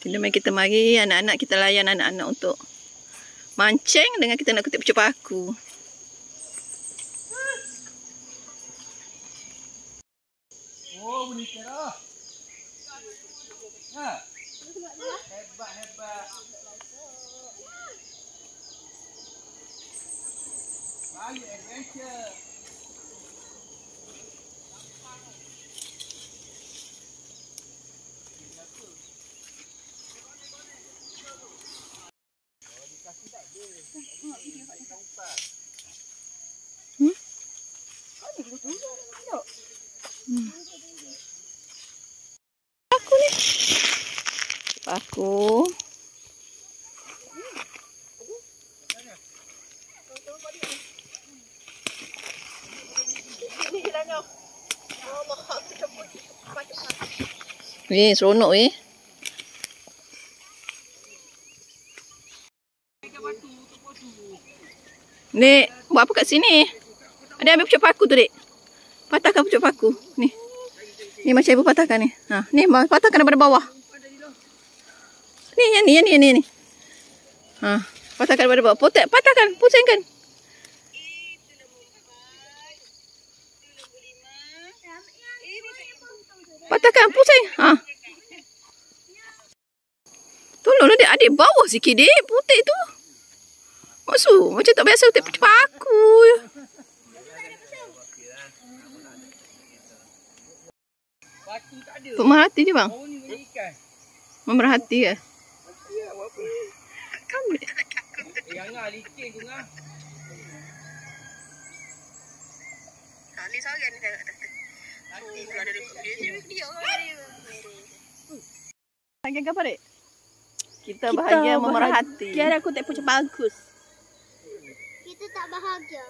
Kita mari anak-anak, kita layan anak-anak untuk mancing dengan kita nak kutip pucuk paku. Oh, bunyi kerah. Ha. Hebat. Balik adventure. Paku ni. Paku. Weh, seronok weh. Nek, buat apa kat sini? Ada ambil pucuk paku tu, Dek. Patahkan pucuk paku. Ni. Ni macam ibu patahkan ni. Ha, ni patahkan daripada bawah. Ni, yang ni. Ha, patahkan daripada bawah. Patahkan, pusingkan. Patahkan, pusing. Ha. Tolonglah Dek, adik bawah sikit Dek, putih tu. Maksud, macam tak biasa kutip pucuk paku. Pemerhati je bang. Memerhati ke? Kamu ni. Yang ngah licin tu ngah. Ni sorang ni dah. Hati tu ada dia. Bahagian apa Dek? Kita bahagia memerhati. Biar aku tak pucuk bagus. Kita tak bahagia.